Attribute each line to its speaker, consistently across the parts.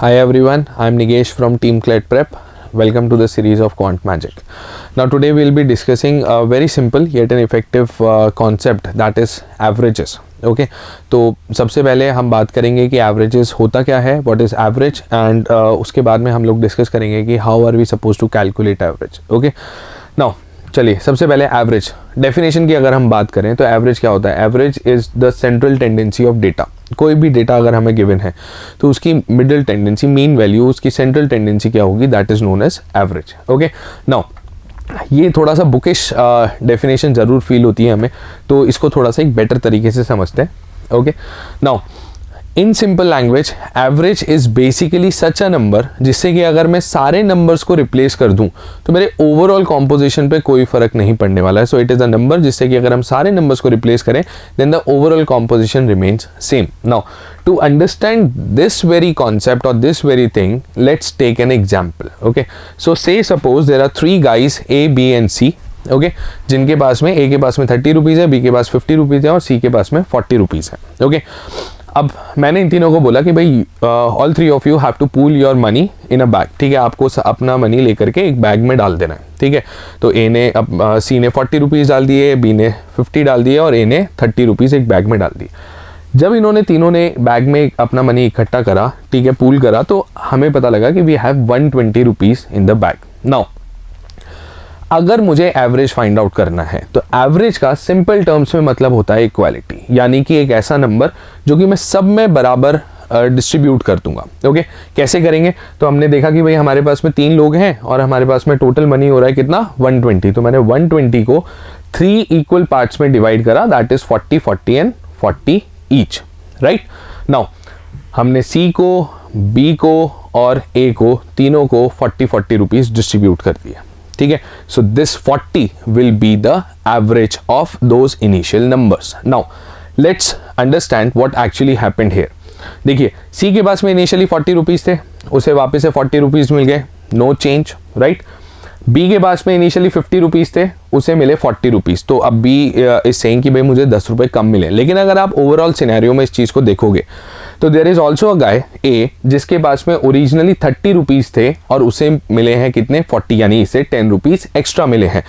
Speaker 1: Hi everyone, I am Nigesh from Team Clet Prep. Welcome to the series of Quant Magic. Now today we will be discussing a very simple yet an effective concept, that is averages. Okay तो सबसे पहले हम बात करेंगे कि averages होता क्या है, व्हाट इज़ एवरेज, एंड उसके बाद में हम लोग डिस्कस करेंगे कि how are we suppose to calculate average. Okay now चलिए सबसे पहले एवरेज डेफिनेशन की अगर हम बात करें तो एवरेज क्या होता है. Average is the central tendency of data. कोई भी डेटा अगर हमें गिवन है तो उसकी मिडिल टेंडेंसी, मीन वैल्यू, उसकी सेंट्रल टेंडेंसी क्या होगी, that is known as average. Okay now ये थोड़ा सा बुकिश डेफिनेशन ज़रूर फील होती है हमें, तो इसको थोड़ा सा एक बेटर तरीके से समझते हैं. Okay now in simple language average is basically such a number जिससे कि अगर मैं सारे नंबर्स को रिप्लेस कर दूं तो मेरे ओवरऑल कॉम्पोजिशन पे कोई फ़र्क नहीं पड़ने वाला है. So it is a number जिससे कि अगर हम सारे नंबर्स को रिप्लेस करें then the overall composition remains same. Now to understand this very concept or this very thing, let's take an example. Okay, so say suppose there are three guys A, B and C. Okay जिनके पास में A के पास में 30 rupees है, B के पास 50 rupees है और C के पास में 40 रुपीज़ है. ओके अब मैंने इन तीनों को बोला कि भाई all three of you have to pool your money in a bag. ठीक है, आपको अपना मनी लेकर के एक बैग में डाल देना है. ठीक है, तो A ने C ने 40 रुपीज़ डाल दिए, B ने 50 डाल दिए और A ने 30 रुपीज़ एक बैग में डाल दिए. जब इन्होंने तीनों ने बैग में अपना मनी इकट्ठा करा, ठीक है, पूल करा, तो हमें पता लगा कि we have 120 rupees in the bag. Now अगर मुझे एवरेज फाइंड आउट करना है तो एवरेज का सिंपल टर्म्स में मतलब होता है इक्वालिटी, यानी कि एक ऐसा नंबर जो कि मैं सब में बराबर डिस्ट्रीब्यूट कर दूंगा. ओके कैसे करेंगे, तो हमने देखा कि भाई हमारे पास में 3 लोग हैं और हमारे पास में टोटल मनी हो रहा है कितना, 120. तो मैंने 120 को 3 इक्वल पार्ट्स में डिवाइड करा, that is 40, 40 and 40 each. Right now हमने C को, B को और A को, तीनों को 40 रुपीज़ डिस्ट्रीब्यूट कर दिया. ठीक है, so this 40 will be the average of those initial numbers. Now let's understand what actually happened here. देखिए C के पास में इनिशियली 40 रुपीज़ थे, उसे वापस से 40 रुपीज़ मिल गए, नो चेंज. राइट, B के पास में इनिशियली 50 रुपीज़ थे, उसे मिले 40 रुपीज़. तो अब B इज सेइंग कि भाई मुझे 10 रुपये कम मिले. लेकिन अगर आप ओवरऑल सिनेरियो में इस चीज़ को देखोगे तो there is also a guy A जिसके पास में ओरिजिनली 30 रुपीज़ थे और उसे मिले हैं कितने, 40, यानी इसे 10 रुपीज़ एक्स्ट्रा मिले हैं.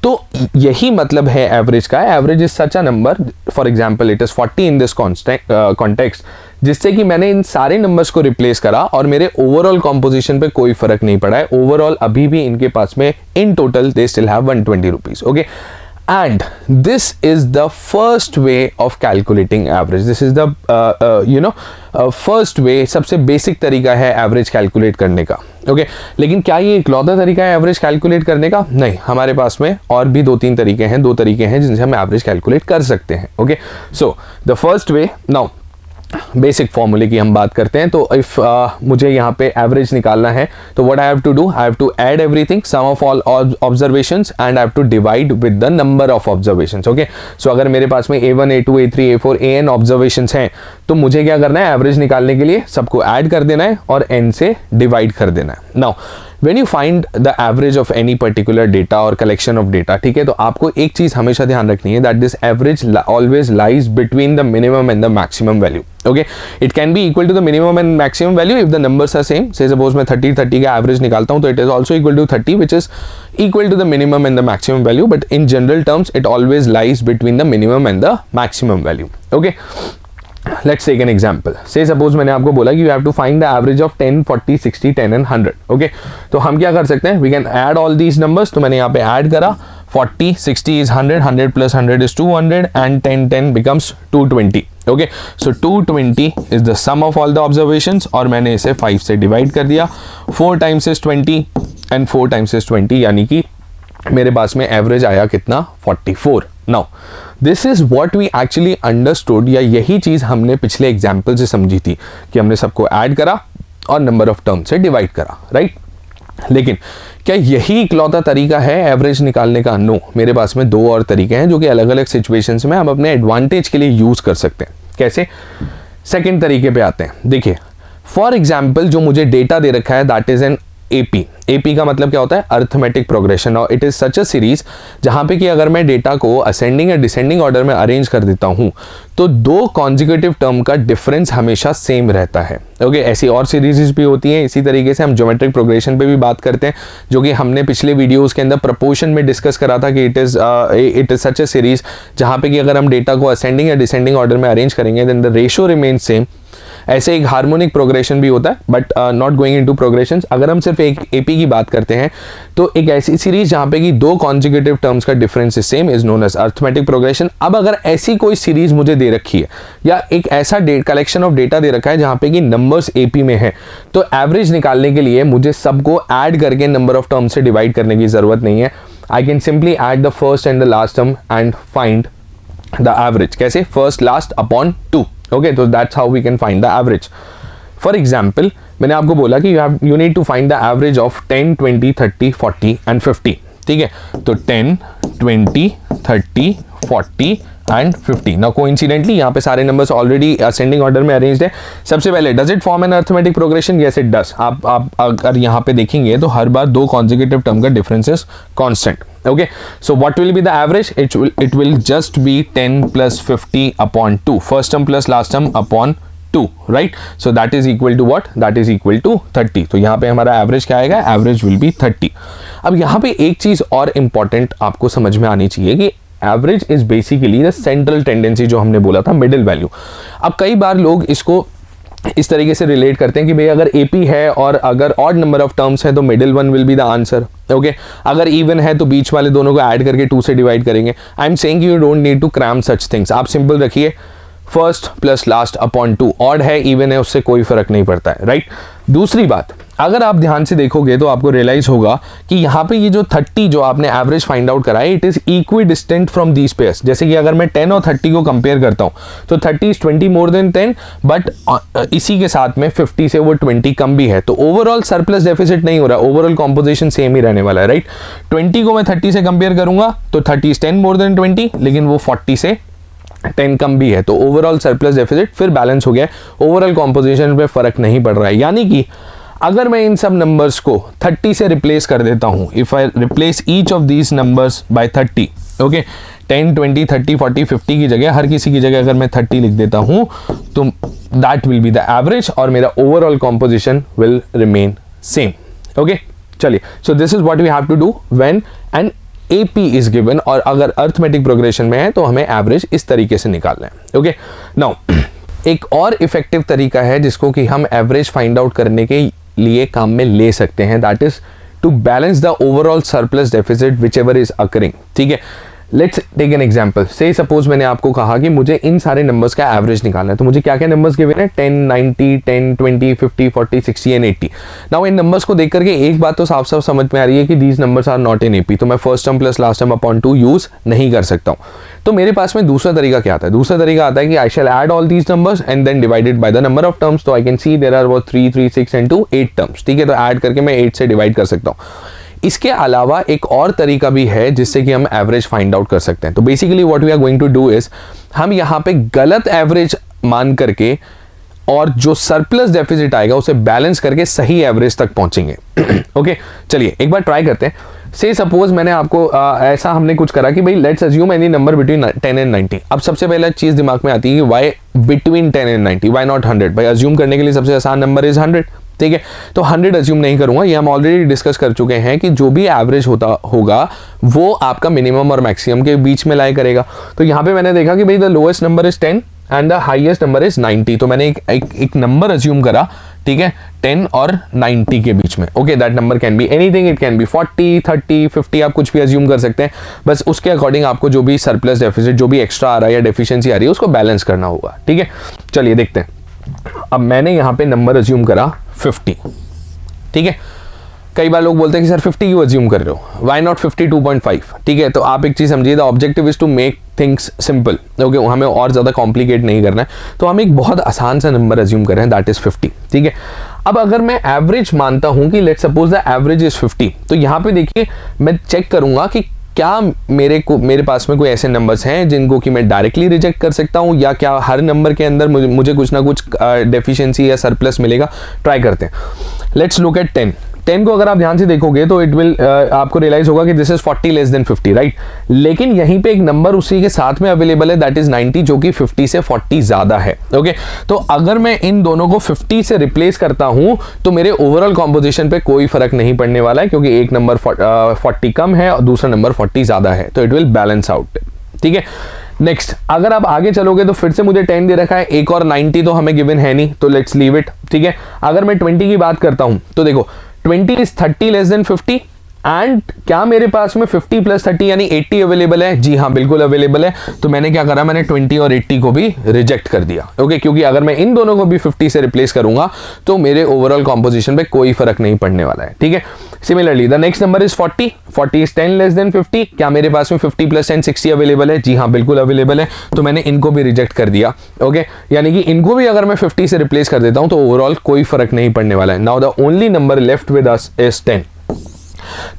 Speaker 1: तो यही मतलब है एवरेज का. Average is such a number, for example it is 40 in this context, जिससे कि मैंने इन सारे नंबर्स को रिप्लेस करा और मेरे ओवरऑल कॉम्पोजिशन पे कोई फर्क नहीं पड़ा है. ओवरऑल अभी भी इनके पास में in total they still have 120 rupees. Okay and this is the first way of calculating average. This is the first way, सबसे बेसिक तरीका है एवरेज कैलकुलेट करने का. ओके लेकिन क्या ये इकलौता तरीका है एवरेज कैलकुलेट करने का? नहीं, हमारे पास में और भी 2-3 तरीके हैं, 2 तरीके हैं जिनसे हम एवरेज कैलकुलेट कर सकते हैं. Okay so the first way, now basic फॉर्मूले की हम बात करते हैं. तो इफ मुझे यहाँ पे एवरेज निकालना है तो what I have to do, I have to add everything, sum of all observations, and I have to divide with the number of observations. Okay so अगर मेरे पास में A1, A2, A3, A4, AN observations हैं तो मुझे क्या करना है, average निकालने के लिए सबको ऐड कर देना है और n से डिवाइड कर देना है. Now when you find the average of any particular data or collection of data, ठीक है, तो आपको एक चीज हमेशा ध्यान रखनी है, that this average always lies between the minimum and the maximum value. Okay, it can be equal to the minimum and maximum value if the numbers are same. Say suppose मैं 30 का average निकालता हूँ तो it is also equal to 30, which is equal to the minimum and the maximum value, but in general terms it always lies between the minimum and the maximum value. Okay, let's take an example. Say suppose मैंने आपको बोला कि you have to find the average of 10, 40, 60, 10 and 100. Okay, तो हम क्या कर सकते हैं, we can add all these numbers. तो मैंने यहाँ पे add करा, 40, 60 is 100, 100 plus 100 is 200 and 10 becomes 220. Okay, so 220 is the sum of all the observations और मैंने इसे 5 से डिवाइड कर दिया. 4 times is 20 and 4 times is 20, यानी कि मेरे पास में एवरेज आया कितना, 44. Now this is what we actually understood, या यही चीज़ हमने पिछले एग्जाम्पल से समझी थी कि हमने सबको ऐड करा और नंबर ऑफ टर्म से डिवाइड करा. राइट, लेकिन क्या यही इकलौता तरीका है एवरेज निकालने का? नो, मेरे पास में 2 और तरीके हैं जो कि अलग अलग सिचुएशंस में हम अपने एडवांटेज के लिए यूज़ कर सकते हैं. कैसे? सेकेंड तरीके पे आते हैं. देखिए फॉर एग्जाम्पल जो मुझे डेटा दे रखा है that is an AP. AP का मतलब क्या होता है? Arithmetic progression. और it is such a series जहां पे कि अगर मैं डेटा को असेंडिंग या डिसेंडिंग ऑर्डर में अरेंज कर देता हूं तो दो कॉन्जिक्यूटिव टर्म का डिफरेंस हमेशा सेम रहता है. ओके, ऐसी और सीरीज भी होती हैं. इसी तरीके से हम ज्योमेट्रिक प्रोग्रेशन पे भी बात करते हैं, जो कि हमने पिछले वीडियोस के अंदर प्रपोर्शन में डिस्कस करा था कि it is such a series जहां पे कि अगर हम डेटा को असेंडिंग या डिसेंडिंग ऑर्डर में अरेंज करेंगे then the ratio remains same. ऐसे एक हार्मोनिक प्रोग्रेशन भी होता है, but not going into progressions. अगर हम सिर्फ एक एपी की बात करते हैं तो एक ऐसी सीरीज जहां पे कि दो कॉन्जिक्यूटिव टर्म्स का difference is same is known as arithmetic progression. अब अगर ऐसी कोई सीरीज मुझे दे रखी है या एक ऐसा कलेक्शन ऑफ डेटा दे रखा है जहां पे कि नंबर्स एपी में है, तो एवरेज निकालने के लिए मुझे सबको ऐड करके नंबर ऑफ टर्म्स से डिवाइड करने की जरूरत नहीं है. I can simply add the first and the last term and find the average. कैसे? First last upon 2. Okay, so that's how we can find the average. For example, मैंने आपको बोला कि you need to find the average of 10, 20, 30, 40 and 50. ठीक है, तो 10, 20, 30, 40 and 50. Now coincidentally यहाँ पे सारे numbers already ascending order में arranged है. सबसे पहले does it form an arithmetic progression? Yes it does. आप अगर यहाँ पे देखेंगे तो हर बार दो consecutive term का difference is constant. Okay, so what will be the average? It will just be 10 plus 50 upon 2. First term plus last term upon 2, right? So that is equal to what? That is equal to 30. तो यहाँ पे हमारा average क्या आएगा? Average will be 30. अब यहाँ पे एक चीज़ और important आपको समझ में आनी चाहिए कि average is basically the central tendency, जो हमने बोला था मिडिल वैल्यू. अब कई बार लोग इसको इस तरीके से रिलेट करते हैं कि भाई अगर एपी है और अगर ऑड नंबर ऑफ टर्म्स है तो middle one will be the answer. Okay, अगर इवन है तो बीच वाले दोनों को ऐड करके 2 से डिवाइड करेंगे. I am saying you don't need to cram such things. आप सिंपल रखिए first plus last upon 2. Odd है इवन है उससे कोई फर्क नहीं पड़ता है, राइट? दूसरी बात, अगर आप ध्यान से देखोगे तो आपको रियलाइज होगा कि यहाँ पे ये जो 30 जो आपने एवरेज फाइंड आउट करा है it is equi distant from these pairs. जैसे कि अगर मैं 10 और 30 को कंपेयर करता हूँ तो 30 इज 20 मोर देन 10, बट इसी के साथ में 50 से वो 20 कम भी है. तो ओवरऑल सरप्लस डेफिसिट नहीं हो रहा, ओवरऑल कॉम्पोजिशन सेम ही रहने वाला है, राइट? 20 को मैं 30 से कंपेयर करूंगा तो 30 इज 10 मोर देन 20, लेकिन वो 40 से 10 कम भी है. तो ओवरऑल सरप्लस डेफिसिट फिर बैलेंस हो गया, ओवरऑल कॉम्पोजिशन पे फर्क नहीं पड़ रहा है. यानी कि अगर मैं इन सब नंबर्स को 30 से रिप्लेस कर देता हूं, if I replace each of these numbers by 30, okay, 10, 20, 30, 40, 50 की जगह हर किसी की जगह अगर मैं 30 लिख देता हूं तो that will be the average और मेरा overall composition will remain same. Okay, चलिए, so this is what we have to do when an AP is given. और अगर अर्थमेटिक प्रोग्रेशन में है तो हमें एवरेज इस तरीके से निकालना है. ओके, नाउ एक और इफेक्टिव तरीका है जिसको कि हम एवरेज फाइंड आउट करने के लिए काम में ले सकते हैं, that is to balance the overall surplus deficit whichever is occurring. ठीक है, let's take an example. Say suppose मैंने आपको कहा कि मुझे इन सारे नंबर्स का एवरेज निकालना है, तो मुझे क्या क्या नंबर्स गिवन है? 10, 90, 10, 20, 50, 40, 60 एंड 80. नाउ इन नंबर्स को देख करके एक बात तो साफ साफ समझ में आ रही है कि these numbers are not in AP. तो मैं first term plus last term upon 2 use नहीं कर सकता हूँ. तो मेरे पास में दूसरा तरीका क्या आता है? दूसरा तरीका आता है कि I shall add all these numbers and then divided by the number of terms. तो I can see there are वो 3, 3, 6 एंड 2, 8 टर्म्स. ठीक है, तो ऐड करके मैं 8 से डिवाइड कर सकता हूँ. इसके अलावा एक और तरीका भी है जिससे कि हम एवरेज फाइंड आउट कर सकते हैं. तो basically what we are going to do is हम यहाँ पे गलत एवरेज मान करके और जो सरप्लस डेफिसिट आएगा उसे बैलेंस करके सही एवरेज तक पहुंचेंगे. ओके, चलिए एक बार ट्राई करते हैं. से सपोज मैंने आपको ऐसा हमने कुछ करा कि भाई let's assume any number between 10 and 90. अब सबसे पहला चीज दिमाग में आती है कि why between 10 and 90, why not 100? भाई अज्यूम करने के लिए सबसे आसान नंबर इज 100. ठीक है, तो 100 अज्यूम नहीं करूंगा, ये हम ऑलरेडी डिस्कस कर चुके हैं कि जो भी एवरेज होता होगा वो आपका मिनिमम और मैक्सिमम के बीच में लाई करेगा. तो यहाँ पे मैंने देखा कि भाई the lowest number is 10 and the highest number is 90. तो मैंने एक नंबर अज्यूम करा, ठीक है, 10 और 90 के बीच में. Okay, that number can be anything, it can be 40, 30, 50, आप कुछ भी अज्यूम कर सकते हैं. बस उसके अकॉर्डिंग आपको जो भी सरप्लस डेफिसिट, जो भी एक्स्ट्रा आ रहा है या डेफिशिएंसी आ रही है उसको बैलेंस करना होगा. ठीक है, चलिए देखते हैं. अब मैंने यहाँ पे नंबर अज्यूम करा 50. ठीक है, कई बार लोग बोलते हैं कि सर 50 क्यों अज्यूम कर रहे हो, वाई नॉट 52.5? ठीक है, तो आप एक चीज समझिए, the objective is to make things simple. Okay, हमें और ज्यादा कॉम्प्लिकेट नहीं करना है. तो हम एक बहुत आसान सा नंबर अज्यूम कर रहे हैं, दैट इज 50. ठीक है, अब अगर मैं एवरेज मानता हूं कि let's suppose the average is 50, तो यहाँ पे देखिए मैं चेक करूंगा कि क्या मेरे पास में कोई ऐसे नंबर्स हैं जिनको कि मैं डायरेक्टली रिजेक्ट कर सकता हूं, या क्या हर नंबर के अंदर मुझे कुछ ना कुछ डेफिशिएंसी या सरप्लस मिलेगा. ट्राई करते हैं. Let's look at 10. 10 को अगर आप ध्यान से देखोगे तो इट विल आपको रियलाइज होगा कि this is 40 less than 50, right. लेकिन यहीं पे एक नंबर उसी के साथ में अवेलेबल है, दैट इज 90, जो कि 50 से 40 ज्यादा है। ओके, तो अगर मैं इन दोनों को 50 से रिप्लेस करता हूं तो मेरे ओवरऑल कॉम्पोजिशन पे कोई फर्क नहीं पड़ने वाला है, क्योंकि एक नंबर 40 कम है और दूसरा नंबर 40 ज्यादा है, तो इट विल बैलेंस आउट। ठीक है, नेक्स्ट अगर आप आगे चलोगे तो फिर से मुझे 10 दे रखा है, एक और 90 तो हमें गिवन है नहीं, तो लेट्स लीव इट। ठीक है, अगर मैं 20 की बात करता हूं तो देखो 20 इज 30 लेस देन 50, एंड क्या मेरे पास में 50 प्लस 30 यानी 80 अवेलेबल है? जी हाँ, बिल्कुल अवेलेबल है। तो मैंने क्या करा, मैंने 20 और 80 को भी रिजेक्ट कर दिया। ओके, क्योंकि अगर मैं इन दोनों को भी 50 से रिप्लेस करूंगा तो मेरे ओवरऑल कॉम्पोजिशन पे कोई फर्क नहीं पड़ने वाला है। ठीक है, similarly the next number is 40 is 10 less than 50, क्या मेरे पास में 50 प्लस 10 60 अवेलेबल है? जी हाँ, बिल्कुल अवेलेबल है। तो मैंने इनको भी रिजेक्ट कर दिया। ओके, यानी कि इनको भी अगर मैं 50 से रिप्लेस कर देता हूं तो ओवरऑल कोई फर्क नहीं पड़ने वाला है। Now the only number left with us is 10।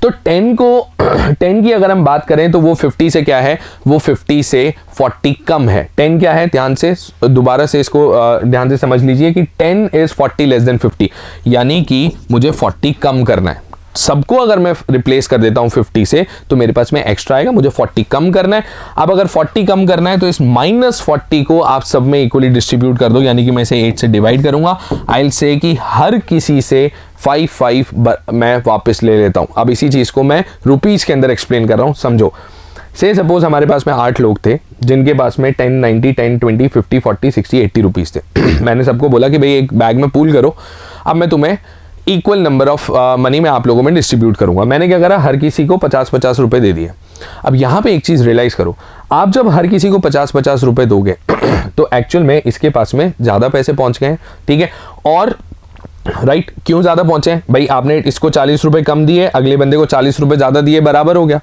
Speaker 1: तो 10 की अगर हम बात करें तो वो 50 से क्या है, वो 50 से 40 कम है। 10 क्या है, ध्यान से दोबारा से इसको ध्यान से समझ लीजिए कि 10 इज 40 लेस देन 50, यानी कि मुझे 40 कम करना है। सबको अगर मैं रिप्लेस कर देता हूं 50 से तो मेरे पास में एक्स्ट्रा आएगा, मुझे 40 कम करना है। अब अगर 40 कम करना है तो इस -40 को आप सब में इक्वली डिस्ट्रीब्यूट कर दो, यानी कि मैं इसे 8 से डिवाइड करूंगा। आई विल से कि हर किसी से 5 मैं वापस ले लेता हूं। अब इसी चीज को मैं रुपीज के अंदर एक्सप्लेन कर रहा हूं, समझो। से सपोज हमारे पास में 8 लोग थे जिनके पास में 10, 90, 10, 20, 50, 40, 60, 80 रुपीज थे। मैंने सबको बोला कि भाई एक बैग में पूल करो, अब मैं तुम्हें इक्वल नंबर ऑफ मनी में आप लोगों में डिस्ट्रीब्यूट करूंगा। मैंने क्या करा, हर किसी को 50-50 रुपए दे दिए। अब यहां पे एक चीज रियलाइज करो, आप जब हर किसी को 50-50 रुपए दोगे तो एक्चुअल में इसके पास में ज्यादा पैसे पहुंच गए हैं। ठीक है, और राइट क्यों ज्यादा पहुंचे भाई, आपने इसको 40 रुपए कम दिए, अगले बंदे को 40 रुपए ज्यादा दिए, बराबर हो गया।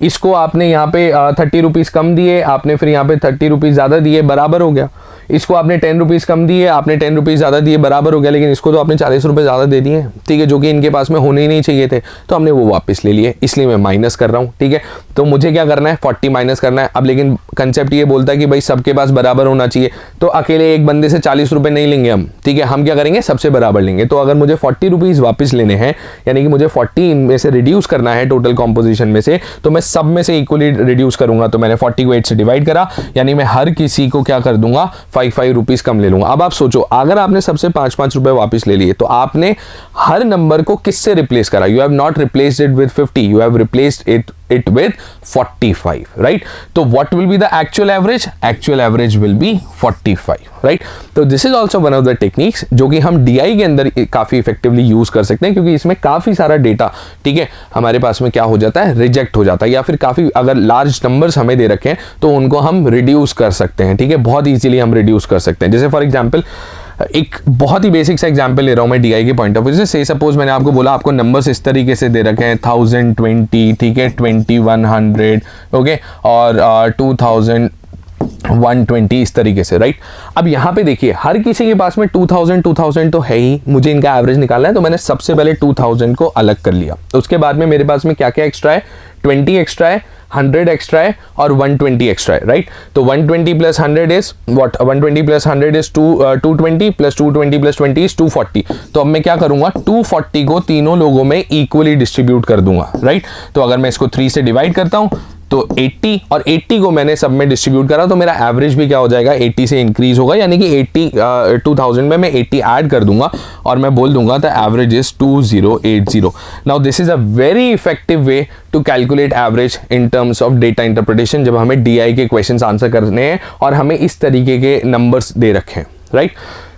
Speaker 1: इसको आपने यहाँ पे 30 रुपीज कम दिए, आपने फिर यहाँ पे 30 रुपीज ज्यादा दिए, बराबर हो गया। इसको आपने 10 रुपीज कम दिए, आपने 10 रुपीज ज्यादा दिए, बराबर हो गया। लेकिन इसको तो आपने 40 रुपए ज्यादा दे दिए, ठीक है, जो कि इनके पास में होने ही नहीं चाहिए थे, तो हमने वो वापस ले लिए, इसलिए मैं माइनस कर रहा हूँ। ठीक है, तो मुझे क्या करना है, 40 माइनस करना है। अब लेकिन कंसेप्ट ये बोलता है कि भाई सबके पास बराबर होना चाहिए, तो अकेले एक बंदे से 40 रुपए नहीं लेंगे हम। ठीक है, हम क्या करेंगे, सबसे बराबर लेंगे। तो अगर मुझे 40 रुपीज वापस लेने हैं, यानी कि मुझे 40 इनमें से रिड्यूस करना है टोटल कॉम्पोजिशन में से, तो मैं सब में से इक्वली रिड्यूस करूंगा। तो मैंने 40 को 8 से डिवाइड करा, यानी मैं हर किसी को क्या कर दूंगा, 5 रुपीज कम ले लूंगा। अब आप सोचो, अगर आपने सबसे 5 रुपए वापस ले लिए तो आपने हर नंबर को किससे रिप्लेस करा? You have not replaced it with 50, you have replaced it with 45, right? तो what will be the actual average? Actual average will be 45, right? तो this is also one of the techniques जो कि हम DI के अंदर काफी effectively use कर सकते हैं, क्योंकि इसमें काफी सारा डेटा, ठीक है, हमारे पास में क्या हो जाता है, रिजेक्ट हो जाता है, या फिर काफी अगर लार्ज नंबर्स हमें दे रखे हैं तो उनको हम रिड्यूस कर सकते हैं। ठीक है, बहुत इजीली हम रिड्यूस कर सकते हैं। जैसे फॉर एग्जाम्पल एक बहुत ही बेसिक सा एग्जांपल ले रहा हूं मैं DI के पॉइंट ऑफ व्यू से। सपोज मैंने आपको बोला आपको नंबर्स इस तरीके से दे रखे हैं 1000, 20, ठीक है, 2100, ओके, और 2000, 120, इस तरीके से, राइट। अब यहाँ पे देखिए हर किसी के पास में 2000 तो है ही, मुझे इनका एवरेज निकालना है, तो मैंने सबसे पहले 2000 को अलग कर लिया। उसके बाद में मेरे पास में क्या क्या एक्स्ट्रा है, 20 एक्स्ट्रा है, 100 एक्स्ट्रा है और 120 एक्स्ट्रा है, राइट। तो 120 plus 100 is what, 120 plus 100 is 220 plus 220 plus 20 is 240। तो अब मैं क्या करूंगा, 240 को तीनों लोगों में इक्वली डिस्ट्रीब्यूट कर दूंगा, राइट। तो अगर मैं इसको 3 से डिवाइड करता हूं तो 80, और 80 को मैंने सब में डिस्ट्रीब्यूट करा, तो मेरा एवरेज भी क्या हो जाएगा, 80 से इंक्रीज होगा, यानी कि 2000 में मैं 80 ऐड कर दूंगा और मैं बोल दूंगा the average is 2080। Now this is a very effective way to calculate average in terms of data interpretation, जब हमें DI के क्वेश्चंस आंसर करने हैं और हमें इस तरीके के नंबर्स दे रखे हैं, right.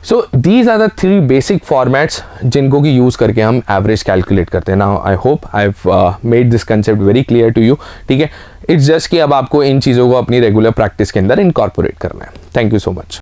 Speaker 1: So these are the 3 basic formats जिनको कि यूज करके हम एवरेज कैलकुलेट करते हैं। Now I hope I have made this concept very clear to you, ठीक है। इट्स जस्ट कि अब आपको इन चीज़ों को अपनी रेगुलर प्रैक्टिस के अंदर इनकॉर्पोरेट करना है। Thank you so much.